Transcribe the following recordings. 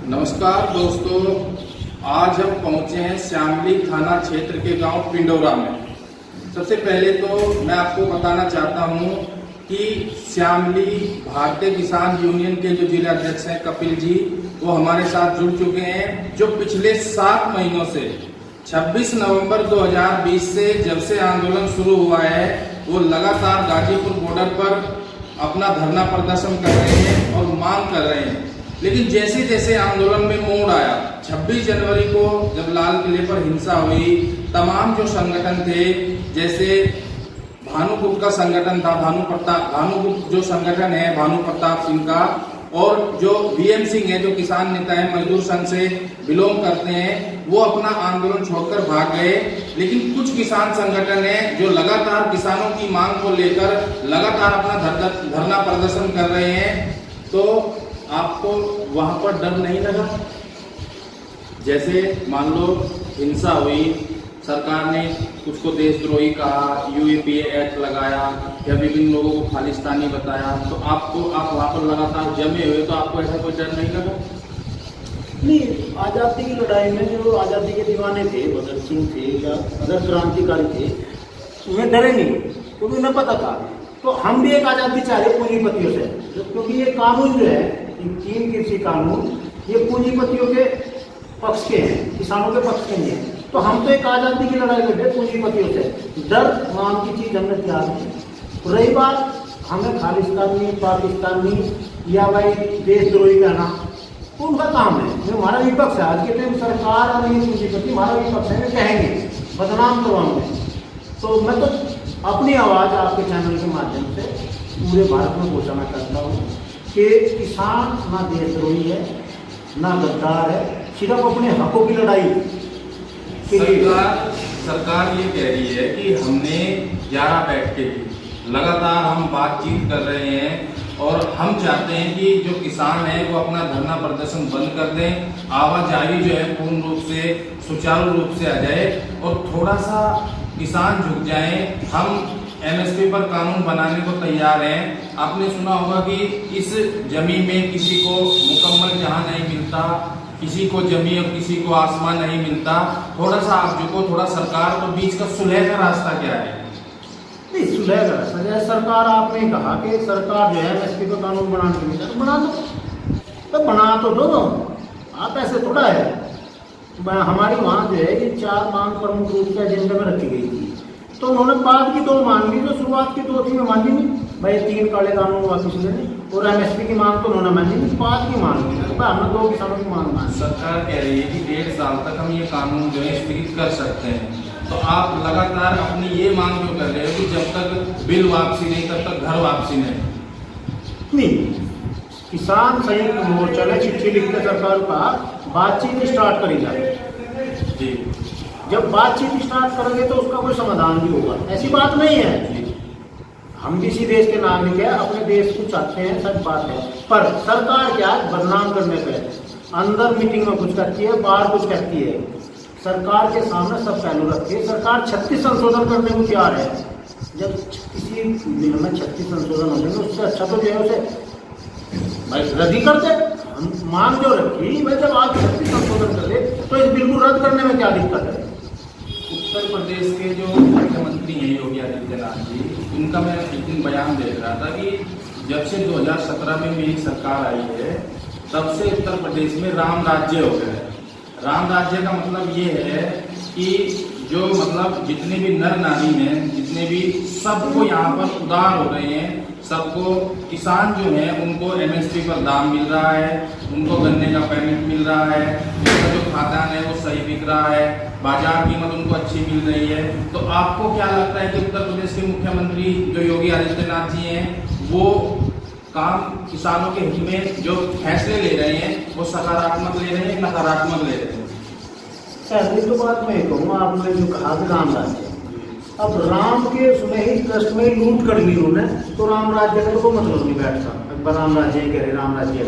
नमस्कार दोस्तों, आज हम पहुंचे हैं श्यामली थाना क्षेत्र के गांव पिंडौरा में। सबसे पहले तो मैं आपको बताना चाहता हूं कि श्यामली भारतीय किसान यूनियन के जो जिला अध्यक्ष हैं कपिल जी, वो हमारे साथ जुड़ चुके हैं। जो पिछले 7 महीनों से 26 नवंबर 2020 से जब से आंदोलन शुरू हुआ है, वो लगातार गाजीपुर बॉर्डर पर अपना धरना प्रदर्शन कर रहे हैं और मांग कर रहे हैं। लेकिन जैसे जैसे आंदोलन में मोड़ आया, 26 जनवरी को जब लाल किले पर हिंसा हुई, तमाम जो संगठन थे, जैसे भानुगुप्त का संगठन था, भानुगुप्त जो संगठन है भानु प्रताप सिंह का, और जो बीएम सिंह है जो किसान नेता है, मजदूर संघ से बिलोंग करते हैं, वो अपना आंदोलन छोड़कर भाग गए। लेकिन कुछ किसान संगठन है जो लगातार किसानों की मांग को लेकर लगातार अपना धरना प्रदर्शन कर रहे हैं। तो आपको वहां पर डर नहीं लगा? जैसे मान लो हिंसा हुई, सरकार ने कुछ को देशद्रोही कहा, यूएपीए एक्ट लगाया या विभिन्न लोगों को खालिस्तानी बताया, तो आप वहां पर लगातार जमे हुए, तो आपको ऐसा कोई डर नहीं लगा? नहीं, आज़ादी की लड़ाई में जो आज़ादी के दीवाने थे, भगत सिंह थे या अदर क्रांतिकारी थे, उन्हें डरे नहीं, क्योंकि उन्हें पता था। तो हम भी एक आज़ादी चाह रहे पूंजीपतियों से, क्योंकि ये कानून जो है, 3 कृषि कानून, ये पूंजीपतियों के पक्ष के हैं, किसानों के पक्ष के नहीं है। तो हम तो एक आज़ादी की लड़ाई लड़ रहे पूंजीपतियों से। डर नाम की चीज़ हमने तैयार नहीं। रही बात हमें खालिस्तानी, पाकिस्तानी या भाई देशद्रोही कहना, तो उनका काम है। जो हमारा विपक्ष है, आज के टाइम सरकार और ये पूंजीपति हमारा विपक्ष है, वे कहेंगे, बदनाम करवाएंगे। तो मैं तो अपनी आवाज़ आपके चैनल के माध्यम से पूरे भारत में पहुँचाना चाहता हूँ कि किसान ना देशद्रोही है, ना गद्दार है, सिर्फ अपने हकों की लड़ाई के लिए। सरकार ये कह रही है कि हमने 11 बैठकें की, लगातार हम बातचीत कर रहे हैं और हम चाहते हैं कि जो किसान है वो अपना धरना प्रदर्शन बंद कर दें, आवाजाही जो है पूर्ण रूप से सुचारू रूप से आ जाए और थोड़ा सा किसान झुक जाएं। हम एमएसपी पर कानून बनाने को तैयार हैं। आपने सुना होगा कि इस जमीन में किसी को मुकम्मल जहां नहीं मिलता, किसी को जमीन और किसी को आसमान नहीं मिलता। थोड़ा सा आप झुको, थोड़ा सरकार तो बीच का सुलह का रास्ता क्या है? नहीं, सुलह का रास्ता जैसे सरकार, आपने कहा कि सरकार जो है एमएसपी को कानून बनाने के लिए, तो बना दो, तो बना तो दो। आप ऐसे थोड़ा है। हमारी वहाँ जो है ये 4 मांग प्रमुख रूप से एजेंडा में रखी गई थी, तो उन्होंने बाद की 2 मान ली, जो शुरुआत की 2 थी में मानी नहीं भाई, 3 काले कानून वापस लेने, और एमएसपी की मांग तो उन्होंने मानी नहीं, बाद की मांग ली। तो हमने 2 किसानों की मांग मानी। सरकार कह रही है कि 1.5 साल तक हम ये कानून जो है स्थगित कर सकते हैं, तो आप लगातार अपनी ये मांग क्यों कर रहे हो कि जब तक बिल वापसी नहीं तब तक घर वापसी नहीं? किसान संयुक्त मोर्चा ने चिट्ठी लिखकर सरकार का बातचीत स्टार्ट करी जाए जी। जब बातचीत स्टार्ट करेंगे तो उसका कोई समाधान भी होगा, ऐसी बात नहीं है। हम भी इसी देश के नागरिक हैं, अपने देश को चाहते हैं, सच बात है। पर सरकार क्या बदनाम करने पे अंदर मीटिंग में कुछ करती है, बाहर कुछ कहती है। सरकार के सामने सब पहलू रखे। सरकार 36 संशोधन करने को तैयार है। जब किसी बिल में 36 संशोधन हो जाएंगे, उससे अच्छा तो जो है उसे भाई रद्द ही कर दे। हम मांग जो रखी भाई, जब आप 36 संशोधन कर दे तो इस बिल को रद्द करने में क्या दिक्कत है? उत्तर प्रदेश के जो मुख्यमंत्री हैं योगी आदित्यनाथ जी, उनका मैं एक दिन बयान देख रहा था कि जब से 2017 में मेरी सरकार आई है, तब से उत्तर प्रदेश में राम राज्य हो गया है। राम राज्य का मतलब ये है कि जो मतलब जितने भी नर नारी हैं, जितने भी सबको यहाँ पर उदार हो रहे हैं, सबको किसान जो है उनको एमएसपी पर दाम मिल रहा है, उनको गन्ने का पेमेंट मिल रहा है, उनका जो खाद्यान्न है वो सही बिक रहा है, बाजार कीमत उनको अच्छी मिल रही है। तो आपको क्या लगता है कि उत्तर प्रदेश के मुख्यमंत्री जो योगी आदित्यनाथ जी हैं, वो काम किसानों के हित में जो फैसले ले रहे हैं वो सकारात्मक ले रहे हैं, नकारात्मक ले रहे हैं? पहली तो बात मैं कहूँगा, आपने जो कहा कि राम राज्य, अब राम के सुनहरी ट्रस्ट में लूट कर ली उन्होंने, तो राम राज्य का तो कोई मतलब नहीं बैठता। अकबर राम राज्य कह रहे, राम राज्य है,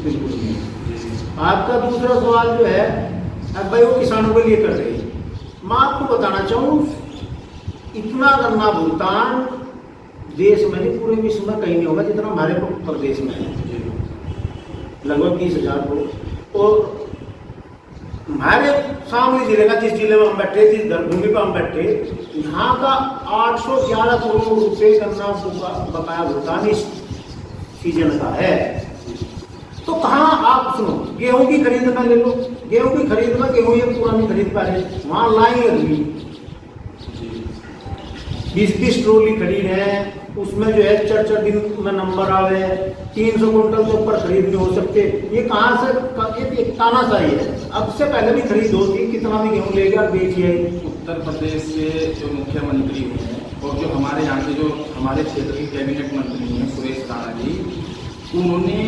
बिल्कुल नहीं। आपका दूसरा सवाल जो है, अब भाई वो किसानों के लिए कर रही है। मैं आपको बताना चाहूँ, इतना गन्ना भुगतान देश में नहीं, पूरे विश्व में कहीं नहीं होगा जितना हमारे प्रदेश में है। लगभग 20,000 करोड़। और हमारे शामली जिले का, जिस जिले में हम बैठे, जिस धर्मभूमि पर हम बैठे, यहाँ का 811 करोड़ रुपए गन्ना बकाया भुगतान इस सीजन का है। तो कहाँ आप सुनो, गेहूं की खरीद में ले लो, गेहूं की खरीद में गेहूं ये पुरानी खरीद पा रहे, वहां लाइन लगी 20-20 ट्रॉली खरीद है, उसमें जो है 4-4 दिन में नंबर आवे, 300 कुंटल से ऊपर खरीद नहीं हो सकते। ये कहाँ से, ये तानाशाही है। अब से पहले भी खरीद होती, कितना भी गेहूं ले गया बेचिए। उत्तर प्रदेश के जो मुख्यमंत्री हैं और जो हमारे यहाँ के जो हमारे क्षेत्र के कैबिनेट मंत्री हैं सुरेश राणा जी, उन्होंने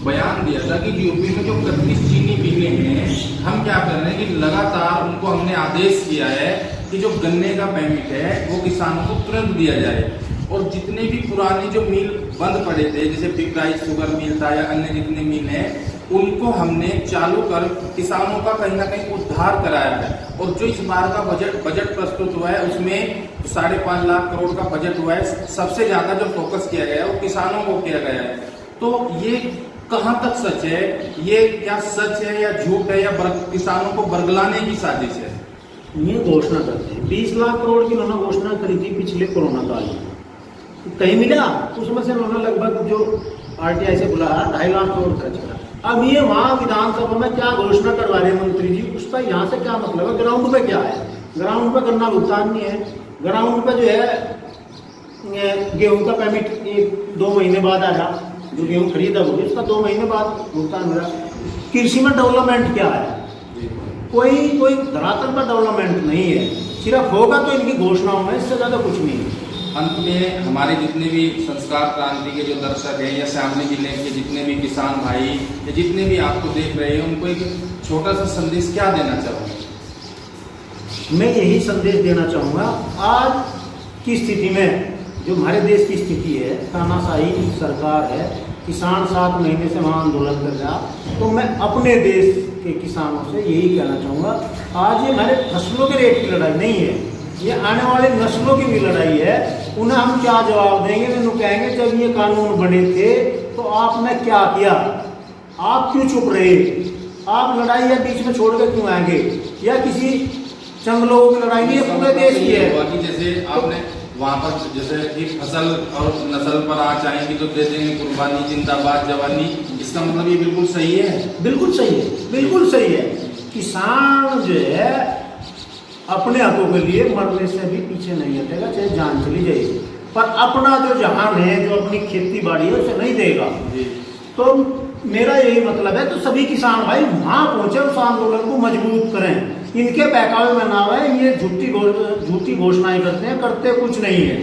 बयान दिया था कि यूपी में जो 31 चीनी मिलें हैं, हम क्या कर रहे हैं कि लगातार उनको हमने आदेश किया है कि जो गन्ने का पेमेंट है वो किसानों को तुरंत दिया जाए, और जितने भी पुराने जो मिल बंद पड़े थे, जैसे पिपराइच शुगर मिल था या अन्य जितने मिल हैं, उनको हमने चालू कर किसानों का कहीं ना कहीं उद्धार कराया है। और जो इस बार का बजट प्रस्तुत हुआ है उसमें 5.5 लाख करोड़ का बजट हुआ है, सबसे ज्यादा जो फोकस किया गया है वो किसानों को किया गया है। तो ये कहाँ तक सच है, ये क्या सच है या झूठ है, या किसानों को बरगलाने की साजिश है? ये घोषणा करते हैं 20 लाख करोड़ की उन्होंने घोषणा करी थी पिछले कोरोना काल में, कहीं मिला? उसमें से उन्होंने लगभग जो आरटीआई से बुलाया 2.5 लाख करोड़ खर्च करा। अब ये वहाँ विधानसभा में क्या घोषणा करवा रहे हैं मंत्री जी, उसका यहाँ से क्या मतलब है? ग्राउंड पे क्या है? ग्राउंड पे गन्ना भुगतान नहीं है, ग्राउंड पे जो है गेहूं का पेमेंट 1-2 महीने बाद आ रहा, जो गेहूं खरीदा होगी उसका 2 महीने बाद भुगतान हो रहा। कृषि में डेवलपमेंट क्या है? कोई धरातल पर डेवलपमेंट नहीं है, सिर्फ होगा तो इनकी घोषणाओं में, इससे ज्यादा कुछ नहीं है। अंत में हमारे जितने भी संस्कार क्रांति के जो दर्शक हैं या शामली जिले के जितने भी किसान भाई या जितने भी आपको देख रहे हैं, उनको एक छोटा सा संदेश क्या देना चाहोगे? मैं यही संदेश देना चाहूँगा, आज की स्थिति में जो हमारे देश की स्थिति है, तानाशाही सरकार है, किसान 7 महीने से वहाँ आंदोलन कर रहा, तो मैं अपने देश के किसानों से यही कहना चाहूँगा, आज ये हमारे फसलों के रेट की लड़ाई नहीं है, ये आने वाले नस्लों की भी लड़ाई है। उन्हें हम क्या जवाब देंगे? वो कहेंगे जब ये कानून बने थे तो आपने क्या किया, आप क्यों चुप रहे, आप लड़ाई या बीच में छोड़ कर क्यों आएंगे? या किसी चंद लोगों की लड़ाई नहीं है, पूरे देश की है। बाकी जैसे आपने वहाँ पर जैसे कि फसल और नस्ल पर आ चाहेंगे तो दे देंगे कुर्बानी, जिंदाबाद जवानी, इसका मतलब ये बिल्कुल सही है? बिल्कुल सही है, बिल्कुल सही है। किसान जो है अपने हकों के लिए मरने से भी पीछे नहीं हटेगा, चाहे जान चली जाएगी, पर अपना जो जहान है, जो अपनी खेती बाड़ी है, उसे नहीं देगा। तो मेरा यही मतलब है, तो सभी किसान भाई वहाँ पहुंचे, उस आंदोलन को मजबूत करें, इनके बहकावे में ना आए, ये झूठी घोषणाएं करते हैं, करते कुछ नहीं है।